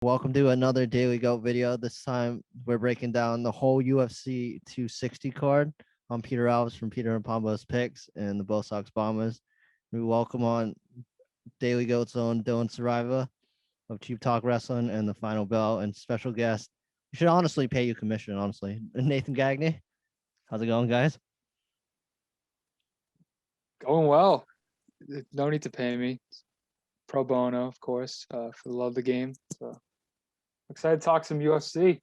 Welcome to another Daily Goat video. This time we're breaking down the whole UFC 260 card on Peter Alves from Peter and Pombo's picks and the Bo Sox Bombers. We welcome on Daily Goat's own Dylan Saraiva of Cheap Talk Wrestling and the Final Bell and special guest. We should honestly pay you commission, honestly. Nathan Gagne. How's it going, guys? Going well. No need to pay me. Pro bono, of course, for the love of the game. So excited to talk some UFC.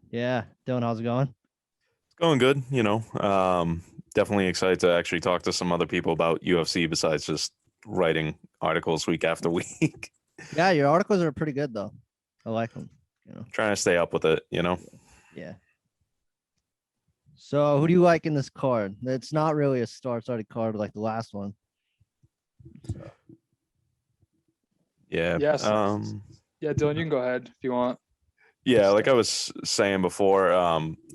Yeah. Dylan, how's it going? It's going good, definitely excited to actually talk to some other people about UFC besides just writing articles week after week. Yeah, your articles are pretty good though. I like them. Trying to stay up with it, Yeah. So who do you like in this card? It's not really a star-studded card like the last one. Yeah. Yes. Yeah, Dylan, you can go ahead if you want. Yeah, like I was saying before,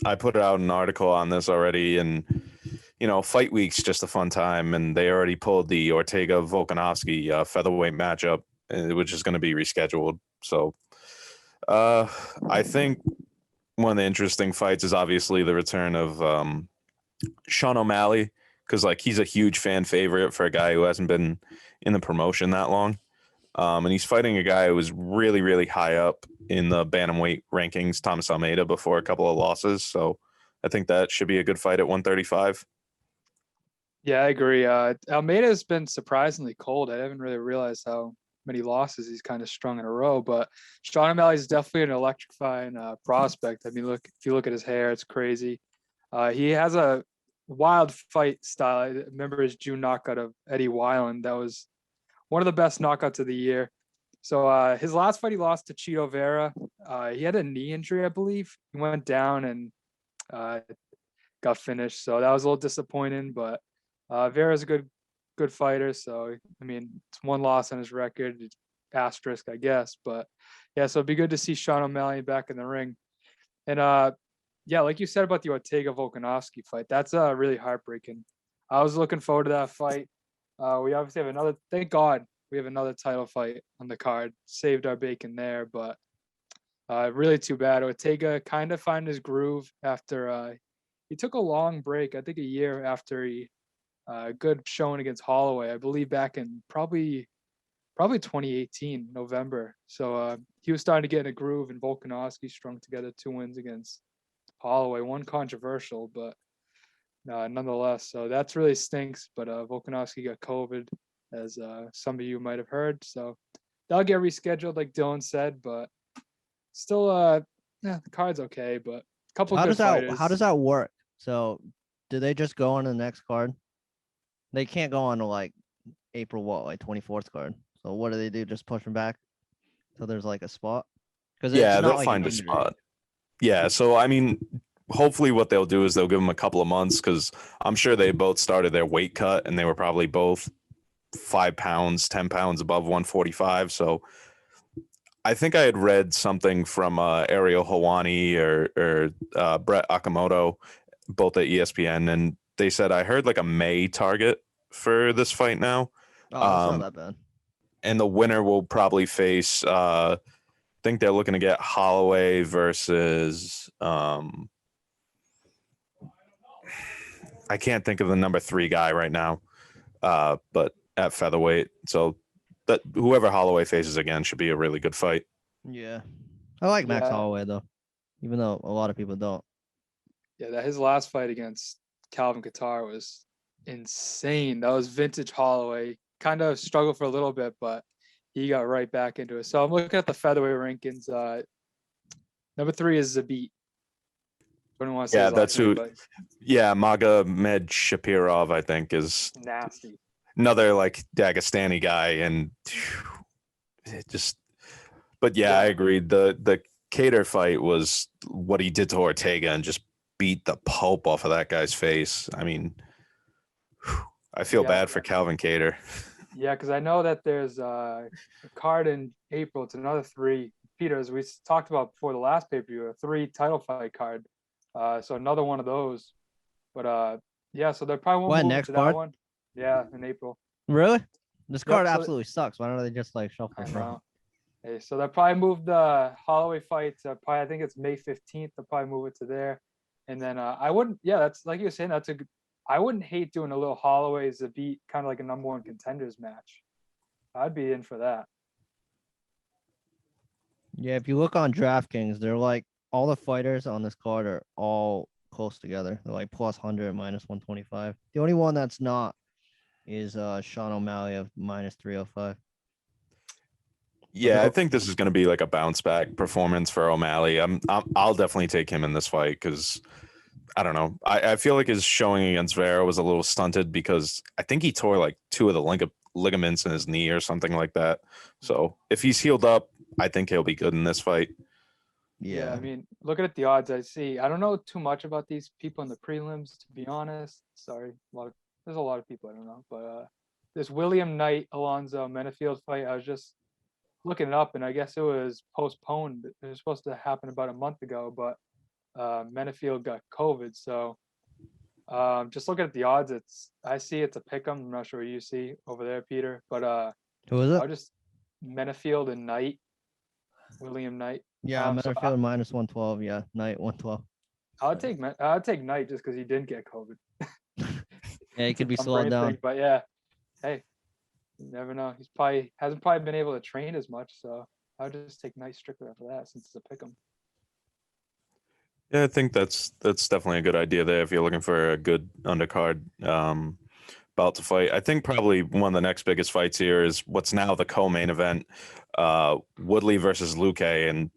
I put out an article on this already, and fight week's just a fun time, and they already pulled the Ortega Volkanovski featherweight matchup, which is going to be rescheduled. So I think one of the interesting fights is obviously the return of Sean O'Malley, because he's a huge fan favorite for a guy who hasn't been in the promotion that long. And he's fighting a guy who was really, really high up in the bantamweight rankings, Thomas Almeida, before a couple of losses. So I think that should be a good fight at 135. Yeah, I agree. Almeida has been surprisingly cold. I haven't really realized how many losses he's kind of strung in a row, but Sean O'Malley is definitely an electrifying prospect. I mean, if you look at his hair, it's crazy. He has a wild fight style. I remember his June knockout of Eddie Weiland. That was one of the best knockouts of the year. So his last fight, he lost to Chito Vera. He had a knee injury, I believe. He went down and got finished. So that was a little disappointing, but Vera's a good fighter. So, I mean, it's one loss on his record, asterisk, I guess. But yeah, so it'd be good to see Sean O'Malley back in the ring. And yeah, like you said about the Ortega Volkanovski fight, that's really heartbreaking. I was looking forward to that fight. We obviously have another, thank God, we have another title fight on the card. Saved our bacon there, but really too bad. Ortega kind of found his groove after he took a long break, I think a year after he good showing against Holloway, I believe back in probably 2018, November. So he was starting to get in a groove, and Volkanovski strung together 2 wins against Holloway, one controversial, but nonetheless. So that's really stinks, but Volkanovski got COVID, as some of you might have heard. So that'll get rescheduled, like Dylan said, but still, the card's okay, but a couple good fighters. How does that work? So do they just go on to the next card? They can't go on to April 24th card. So what do they do? Just push them back till there's a spot? Because they'll find a spot. Yeah, so I mean, hopefully what they'll do is they'll give them a couple of months, because I'm sure they both started their weight cut and they were probably both 5 pounds, 10 pounds above 145. So I think I had read something from Ariel Helwani or Brett Okamoto, both at ESPN, and they said I heard a May target for this fight now. Oh, it's not that bad. And the winner will probably face, I think they're looking to get Holloway versus, I can't think of the number 3 guy right now, but at featherweight. So that whoever Holloway faces again should be a really good fight. Yeah. I like Max Holloway, though, even though a lot of people don't. Yeah, his last fight against Calvin Kattar was insane. That was vintage Holloway. Kind of struggled for a little bit, but he got right back into it. So I'm looking at the featherweight rankings. Number 3 is Zabit. Yeah, that's who. Yeah, Magomed Shapirov, I think, is nasty. Another Dagestani guy, and it just. But yeah, I agreed. The Kattar fight was what he did to Ortega and just beat the pulp off of that guy's face. I mean, I feel bad for Calvin Kattar. Yeah, because I know that there's a card in April. It's another 3. Peter, as we talked about before the last pay-per-view, a 3 title fight card. So another one of those. But yeah, so they probably won't move to that one. Yeah, in April. Really? This card absolutely sucks. Why don't they just shuffle it around? Hey, so they'll probably move the Holloway fight to probably, I think it's May 15th. They'll probably move it to there. And then I wouldn't, yeah, that's like you were saying, I wouldn't hate doing a little Holloway Zabit, kind of like a #1 contenders match. I'd be in for that. Yeah, if you look on DraftKings, they're like all the fighters on this card are all close together. They're like plus 100, minus 125. The only one that's not is Sean O'Malley of minus 305. Yeah, I think this is going to be like a bounce back performance for O'Malley. I'll definitely take him in this fight because I don't know. I feel like his showing against Vera was a little stunted because I think he tore like 2 of the ligaments in his knee or something like that. So if he's healed up, I think he'll be good in this fight. Yeah, I mean, looking at the odds, I don't know too much about these people in the prelims, to be honest. Sorry, there's a lot of people I don't know, but this William Knight Alonzo Menafield fight, I was just looking it up, and I guess it was postponed. It was supposed to happen about a month ago, but Menafield got COVID. So just looking at the odds, I see it's a pick 'em. I'm not sure what you see over there, Peter, but who is it? I'll just Menafield and Knight, William Knight. Yeah, Menafield minus 112. Yeah, Knight 112. I'll take Knight just because he didn't get COVID. Yeah, he could be slowed down. But yeah, hey, you never know. Hasn't been able to train as much, so I'll just take Knight strictly after that since it's a pick 'em. Yeah, I think that's definitely a good idea there if you're looking for a good undercard bout to fight. I think probably one of the next biggest fights here is what's now the co-main event, Woodley versus Luque, and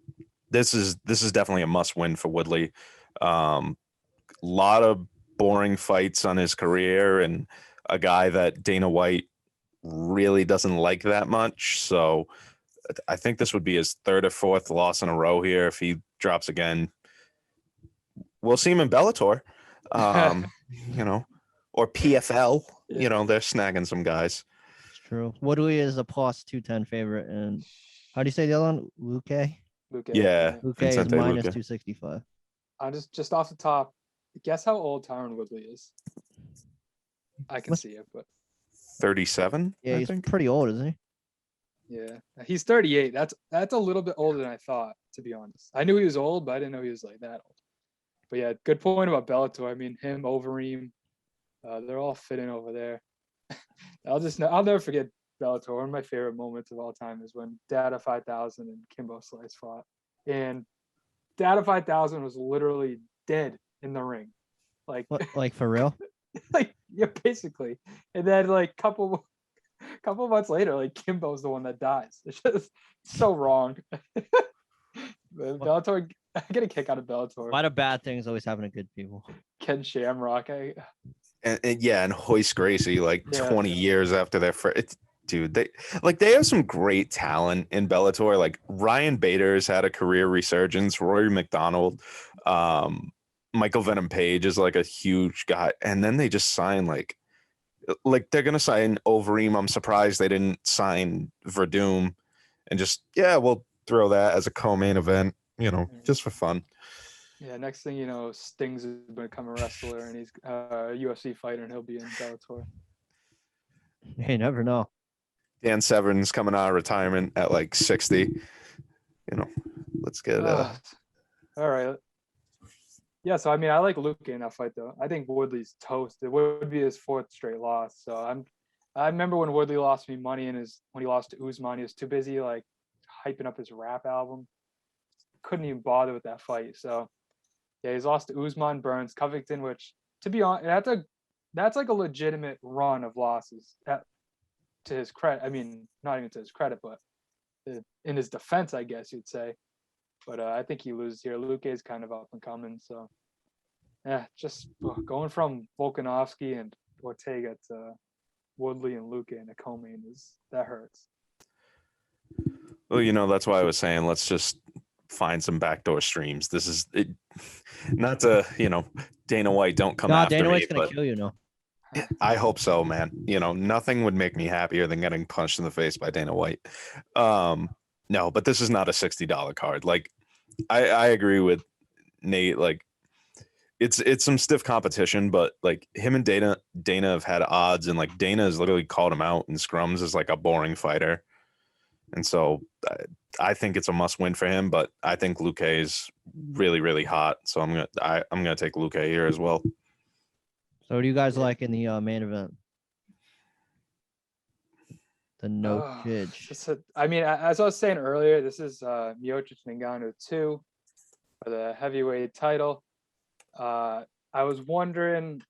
this is definitely a must-win for Woodley. Lot of boring fights on his career, and a guy that Dana White really doesn't like that much. So I think this would be his 3rd or 4th loss in a row here if he drops again. We'll see him in Bellator, or PFL. You know, they're snagging some guys. It's true. Woodley is a plus 210 favorite, and how do you say the other one? Luque. Yeah, Luque is minus 265. I just off the top, guess how old Tyron Woodley is? I can see it, but 37. Yeah, he's pretty old, isn't he? Yeah, he's 38. That's a little bit older than I thought, to be honest. I knew he was old, but I didn't know he was like that old. But yeah, good point about Bellator. I mean, him, Overeem, they're all fitting over there. I'll never forget Bellator. One of my favorite moments of all time is when Data 5000 and Kimbo Slice fought, and Data 5000 was literally dead in the ring, like for real. Like, yeah, basically. And then like couple months later, like Kimbo's the one that dies. It's just so wrong. Bellator, I get a kick out of Bellator. Why do bad things always happen to good people? Ken Shamrock, and Hoist Gracie, like 20 years after their first. Dude, they have some great talent in Bellator. Like Ryan Bader's had a career resurgence. Rory McDonald, Michael Venom Page is like a huge guy, and then they just sign like they're gonna sign Overeem. I'm surprised they didn't sign Verdum, and just we'll throw that as a co-main event, just for fun. Yeah, next thing you know, Sting's going to become a wrestler, and he's a UFC fighter, and he'll be in Bellator. You never know. Dan Severn's coming out of retirement at like 60. Let's get all right. Yeah, so I mean, I like Luque in that fight, though. I think Woodley's toast. It would be his 4th straight loss. So I remember when Woodley lost me money when he lost to Usman, he was too busy like hyping up his rap album. Couldn't even bother with that fight. So yeah, he's lost to Usman, Burns, Covington, which, to be honest, that's like a legitimate run of losses. To his credit, I mean, not even to his credit, but in his defense, I guess you'd say. But I think he loses here. Luque is kind of up and coming. So yeah, just going from Volkanovski and Ortega to Woodley and Luque and a co-main that hurts. Well, that's why I was saying let's just find some backdoor streams. This is it, not to Dana White, don't come after Dana me. White's gonna kill you, no. I hope so, man. Nothing would make me happier than getting punched in the face by Dana White. No, but this is not a $60 card. Like, I agree with Nate. Like, it's some stiff competition, but like him and Dana have had odds, and like Dana has literally called him out in scrums as like a boring fighter. And so I think it's a must win for him, but I think Luque is really, really hot. So I'm gonna take Luque here as well. So what do you guys like in the main event? The Miocic. I mean, as I was saying earlier, this is Miocic and Ngannou 2 for the heavyweight title. I was wondering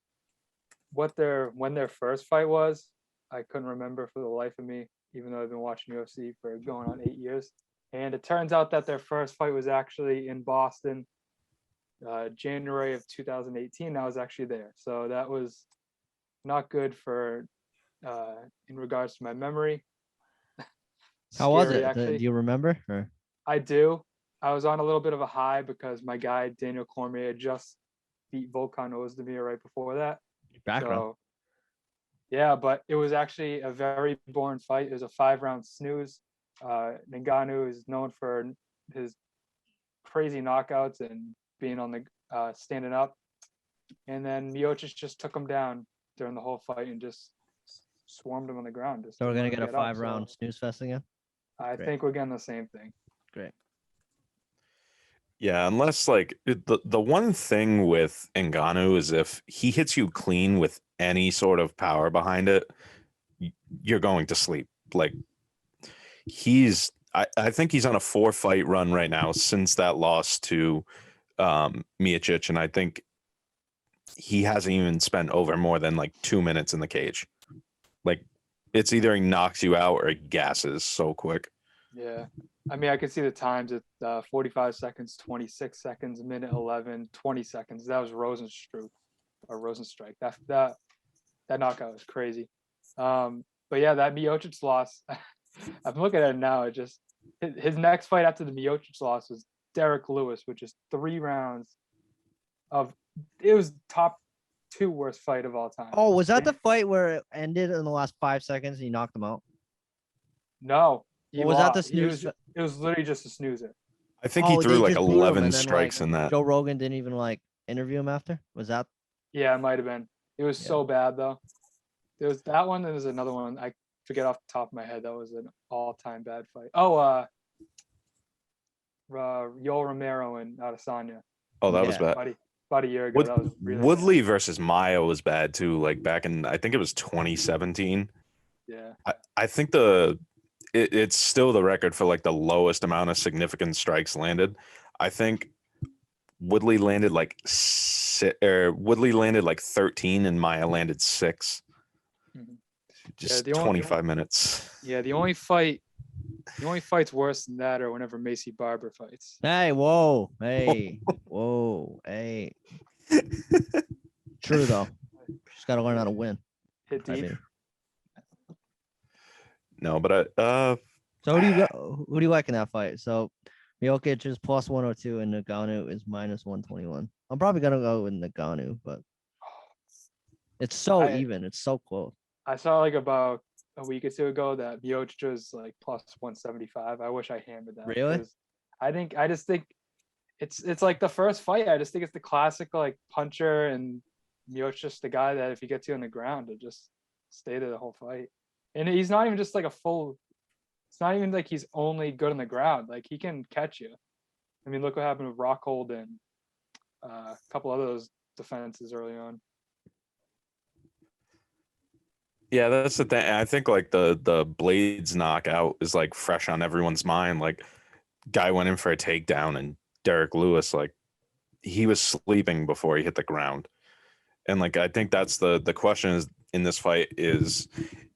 when their first fight was. I couldn't remember for the life of me, even though I've been watching UFC for going on 8 years. And it turns out that their first fight was actually in Boston, January of 2018. I was actually there, so that was not good for in regards to my memory. How was Scary, it? actually. Do you remember? Or? I do. I was on a little bit of a high because my guy Daniel Cormier had just beat Volkan Ozdemir right before that. Background. So, yeah, but it was actually a very boring fight. It was a 5-round snooze. Ngannou is known for his crazy knockouts and being on the standing up. And then Miocic just took him down during the whole fight and just swarmed him on the ground. So we're gonna get a 5-round snooze fest again? I think we're getting the same thing. Great. Yeah, unless like the one thing with Ngannou is if he hits you clean with any sort of power behind it, you're going to sleep. Like I think he's on a 4-fight run right now since that loss to Miocic, and I think he hasn't even spent over more than like 2 minutes in the cage. Like it's either he knocks you out or he gasses so quick. Yeah. I mean, I can see the times at 45 seconds, 26 seconds, a minute 11, 20 seconds. That was Rosenstrike. That knockout was crazy. But yeah, that Miocic loss, I'm looking at it now. It just his next fight after the Miocic loss was Derek Lewis, which is 3 rounds of. It was top 2 worst fight of all time. Oh, was that the fight where it ended in the last 5 seconds and he knocked him out? No. Was that the snooze? It was literally just a snoozer. I think he threw like 11 strikes like, in that. Joe Rogan didn't even like interview him after. Was that? Yeah, it might have been. It was so bad though. There was that one. There was another one. I forget off the top of my head. That was an all-time bad fight. Oh, Yoel Romero and Adesanya. Oh, that was bad. About a year ago. That was really Woodley bad. versus Maia was bad too. Like back in, I think it was 2017. Yeah. I think it's still the record for like the lowest amount of significant strikes landed. I think Woodley landed like 13 and Maia landed 6. Mm-hmm. Just 25 minutes. Yeah, the only fights worse than that are whenever Macy Barber fights. Hey, whoa, hey, whoa, hey. True though. Just gotta learn how to win. Hit deep. No, but So who do you like in that fight? So Miocic is plus 102 and Ngannou is minus 121. I'm probably gonna go with Ngannou, but it's so even. It's so close. I saw like about a week or 2 ago that Miocic was like plus 175. I wish I hammered that. Really? I just think it's like the first fight. I just think it's the classic like puncher, and Miocic just the guy that if he gets you on the ground, to just stay there the whole fight. And he's not even just like it's not even like he's only good on the ground. Like he can catch you. I mean, look what happened with Rockhold and a couple of those defenses early on. yeah, that's the thing. I think like the Blades knockout is like fresh on everyone's mind. Like guy went in for a takedown and Derek Lewis, like he was sleeping before he hit the ground. And like I think that's the question is in this fight is,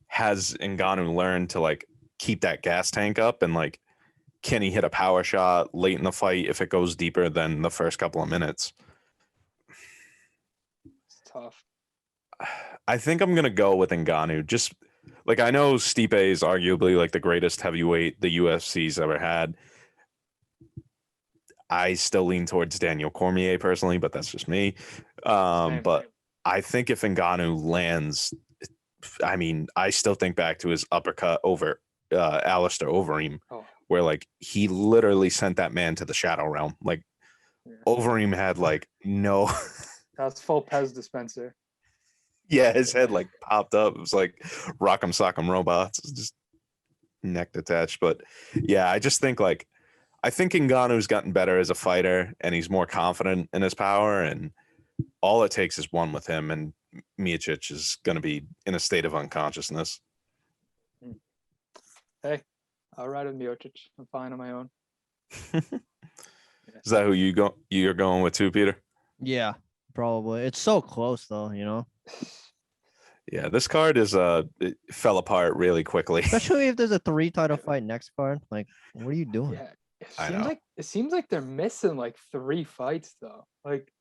has Ngannou learned to like keep that gas tank up, and like can he hit a power shot late in the fight if it goes deeper than the first couple of minutes? It's tough. I think I'm gonna go with Ngannou. Just like I know Stipe is arguably like the greatest heavyweight the UFC's ever had. I still lean towards Daniel Cormier personally, but that's just me. But I think if Ngannou lands, I mean, I still think back to his uppercut over Alistair Overeem, where like he literally sent that man to the shadow realm. Like Overeem had like no. That's full Pez dispenser. Yeah, his head like popped up. It was like Rock'em Sock'em Robots. It's just neck detached. But yeah, I just think like I think Ngannou's gotten better as a fighter and he's more confident in his power, and all it takes is one with him, and Miocic is going to be in a state of unconsciousness. Hey, I'll ride with Miocic. I'm fine on my own. Is that who you're going with too, Peter? Yeah, probably. It's so close though, you know. Yeah, this card is it fell apart really quickly. Especially if there's a 3 title fight next card. Like, what are you doing? Yeah, I it seems like they're missing like 3 fights though. Like,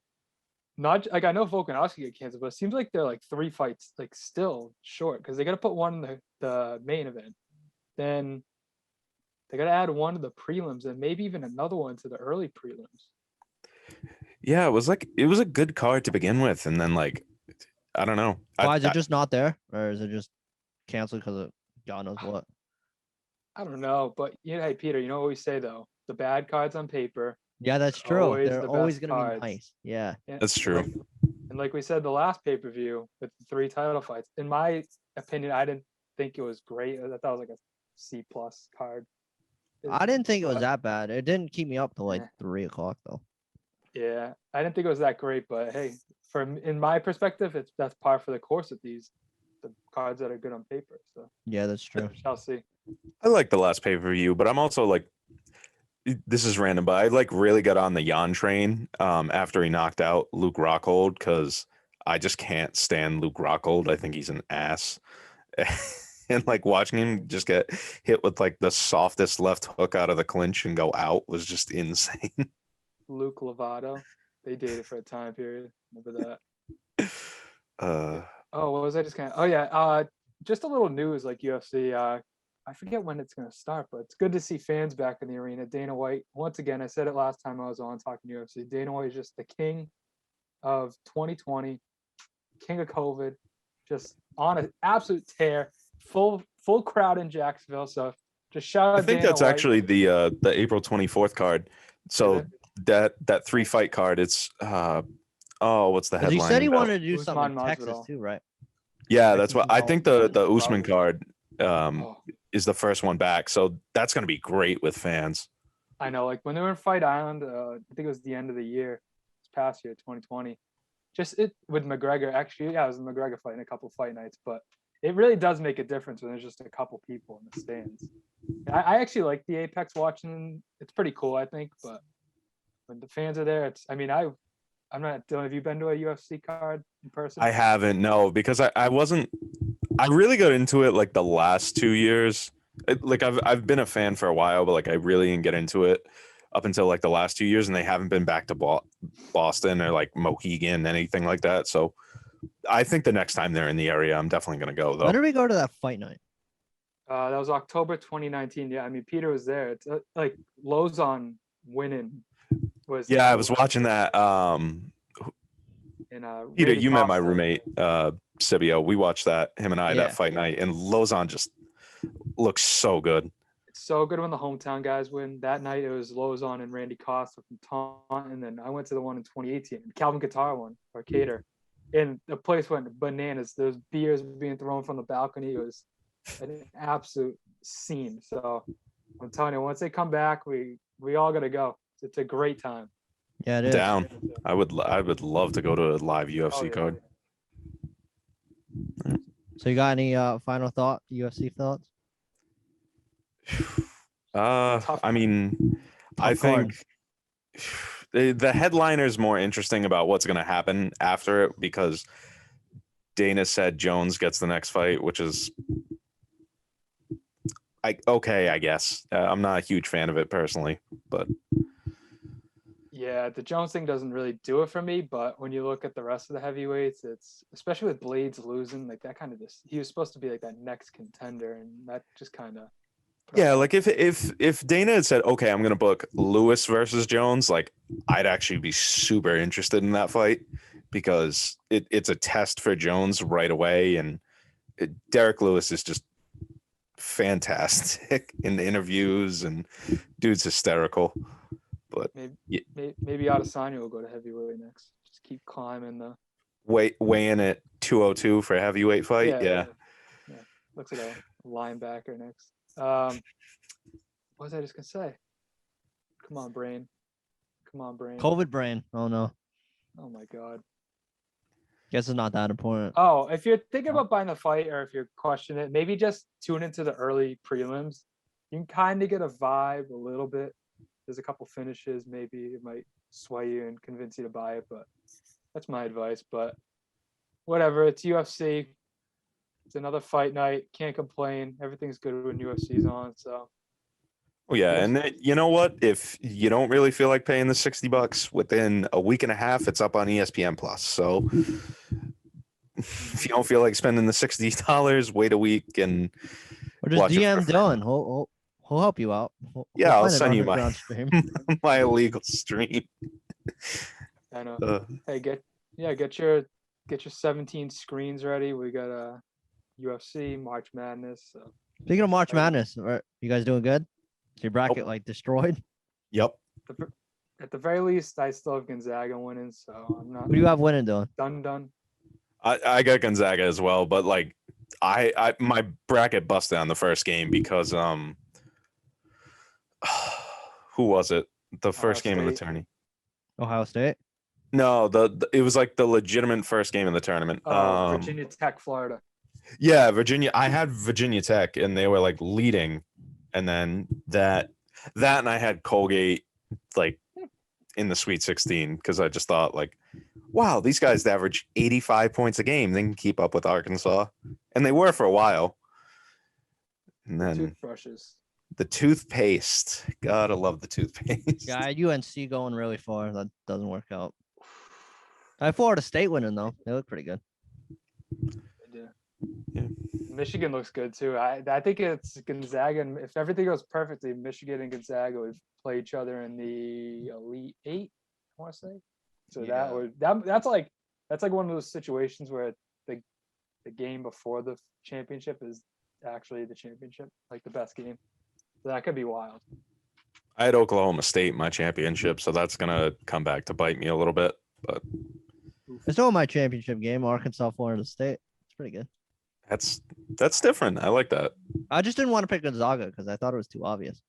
not like I know Volkanovski get canceled, but it seems like they're like 3 fights like still short because they got to put one in the main event, then they got to add one to the prelims and maybe even another one to the early prelims. Yeah, it was a good card to begin with, and then like I don't know. Why is it just not there, or is it just canceled because of God knows what? I don't know, but hey Peter, you know what we say though? The bad cards on paper. Yeah, that's true. Always They're the always best gonna cards. be nice. Yeah. That's true. And like we said, the last pay-per-view with the 3 title fights, in my opinion, I didn't think it was great. I thought it was like a C+ card. I didn't think it was But, that bad. It didn't keep me up till like Eh. 3 o'clock though. yeah, I didn't think it was that great, but hey, in my perspective, that's par for the course with the cards that are good on paper. So Yeah, that's true. shall see. I like the last pay-per-view, but I'm also like, this is random, but I like really got on the Jan train after he knocked out Luke Rockhold, because I just can't stand Luke Rockhold. I think he's an ass. And like watching him just get hit with like the softest left hook out of the clinch and go out was just insane. Luke Lovato, they dated for a time period. Remember that? Oh, what was I just kind of? Oh yeah, just a little news like UFC. I forget when it's going to start, but it's good to see fans back in the arena. Dana White, once again, I said it last time I was on talking UFC. Dana White is just the king of 2020, king of COVID, just on an absolute tear, full crowd in Jacksonville. So just shout out. I think Dana that's White. actually the April 24th card. So that 3 fight card, it's what's the 'Cause he headline? said he wanted to do something in Usman Texas Masvidal. too, right? Yeah, that's what I Oh, think. The Usman card Oh, is the first one back, so that's going to be great with fans. I know, like when they were in Fight Island, I think it was the end of the year, this past year, 2020. Just it with McGregor. Actually, yeah, it was a McGregor fight in a couple fight nights, but it really does make a difference when there's just a couple people in the stands. I actually like the Apex watching. It's pretty cool, I think, but when the fans are there, it's. I mean, I'm not. Dylan, have you been to a UFC card in person? I haven't, no, because I wasn't. I really got into it like the last 2 years. Like I've been a fan for a while, but like I really didn't get into it up until like the last 2 years, and they haven't been back to Boston or like Mohegan, anything like that. So I think the next time they're in the area, I'm definitely gonna go though. When did we go to that fight night? That was October 2019. Yeah, I mean Peter was there. It's like Lozon winning was. Yeah, I was watching that. In, Peter, Randy you met my Costa. roommate, Sibio. We watched that, him and I, Yeah. that fight night, and Lozon just looks so good. It's so good when the hometown guys win. That night it was Lozon and Randy Costa from Taunton, and then I went to the one in 2018. Calvin Kattar won, or Cater, and the place went bananas. There's beers being thrown from the balcony. It was an absolute scene. So I'm telling you, once they come back, we all gotta go. It's a great time. Yeah, it is. Down. I would love to go to a live UFC Oh, yeah. card. So you got any final thought, UFC thoughts? I mean, I Tough card. think the headliner is more interesting about what's going to happen after it, because Dana said Jones gets the next fight, which is okay, I guess. I'm not a huge fan of it personally, but Yeah, the Jones thing doesn't really do it for me, but when you look at the rest of the heavyweights, it's especially with Blades losing, like that kind of just he was supposed to be like that next contender, and that just kind of yeah, like if Dana had said, okay, I'm gonna book Lewis versus Jones, like I'd actually be super interested in that fight, because it's a test for Jones right away, and Derek Lewis is just fantastic in the interviews, and dude's hysterical. But maybe Adesanya will go to heavyweight next. Just keep climbing the weigh in at 202 for a heavyweight fight. Yeah. Looks like a linebacker next. What was I just gonna say? Come on, brain. Come on, brain. COVID brain. Oh no. Oh my god. Guess it's not that important. Oh, if you're thinking about buying the fight or if you're questioning it, maybe just tune into the early prelims. You can kind of get a vibe a little bit. There's a couple finishes, maybe it might sway you and convince you to buy it, but that's my advice. But whatever, it's UFC. It's another fight night. Can't complain. Everything's good when UFC's on. So Oh yeah, and you know what? If you don't really feel like paying the $60, within a week and a half, it's up on ESPN Plus. So if you don't feel like spending the $60, wait a week and Or just watch it DM for- Dylan. He'll help you out. Yeah, I'll find an send you my underground stream. my illegal stream. I know. Hey, get your 17 screens ready. We got a UFC March Madness. So. Speaking of March Excited. Madness, you guys doing good? Is your bracket like destroyed? Yep. At the very least, I still have Gonzaga winning, so I'm not Who do you have winning, Dylan? done. I got Gonzaga as well, but like I my bracket busted on the first game because who was it? The first game of the State. tourney. Ohio State. No, it was like the legitimate first game of the tournament. Virginia Tech, Florida. Yeah, Virginia. I had Virginia Tech, and they were like leading, and then that, and I had Colgate like in the Sweet 16 because I just thought like, wow, these guys average 85 points a game. They can keep up with Arkansas, and they were for a while. And then Toothbrushes. the toothpaste. Gotta love the toothpaste. Yeah, I had UNC going really far. That doesn't work out. I had Florida State winning though. They look pretty good. Yeah. Michigan looks good too. I think it's Gonzaga, and if everything goes perfectly, Michigan and Gonzaga would play each other in the Elite Eight. I want to say. So Yeah. that's like one of those situations where the game before the championship is actually the championship, like the best game. So that could be wild. I had Oklahoma State in my championship, so that's gonna come back to bite me a little bit. But It's still my championship game, Arkansas, Florida State. It's pretty good. that's different. I like that. I just didn't want to pick Gonzaga because I thought it was too obvious.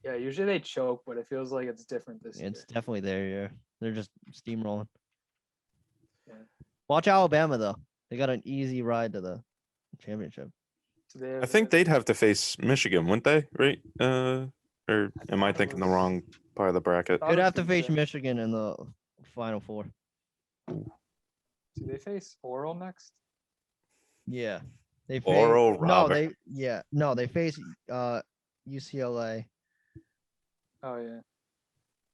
Yeah, usually they choke, but it feels like it's different this year. It's definitely their year. They're just steamrolling. Yeah. Watch Alabama though. They got an easy ride to the championship. So I think they'd have to face Michigan, wouldn't they? Right? Or am I thinking the wrong part of the bracket? Thought They'd it have to was face Gonzaga. Michigan in the Final Four. Do they face Oral next? Yeah. They face Oral no, Robert. they face UCLA. Oh yeah.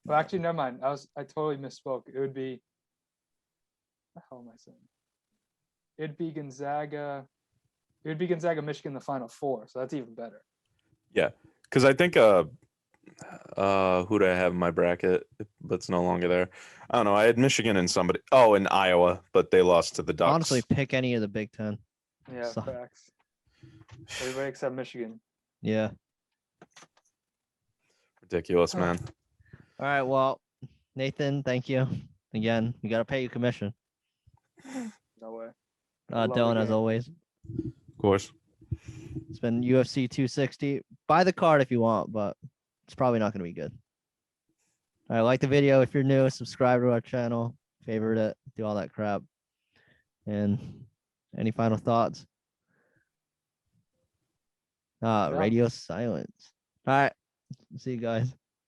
Well, actually, never mind. I totally misspoke. It would be. What the hell am I saying? It'd be Gonzaga. It would be Gonzaga, Michigan, in the Final Four. So that's even better. Because I think who do I have in my bracket? That's no longer there. I don't know. I had Michigan and somebody. Oh, in Iowa, but they lost to the Ducks. Honestly, pick any of the Big Ten. Yeah, So- facts. Everybody except Michigan. Yeah. Ridiculous, man. All right. Well, Nathan, thank you again. We gotta pay you commission. No way. Love the Dylan, as game. always. Of course. It's been UFC 260. Buy the card if you want, but it's probably not gonna be good. All right, like the video if you're new. Subscribe to our channel. Favorite it. Do all that crap. And any final thoughts? No. Radio silence. All right. See you guys.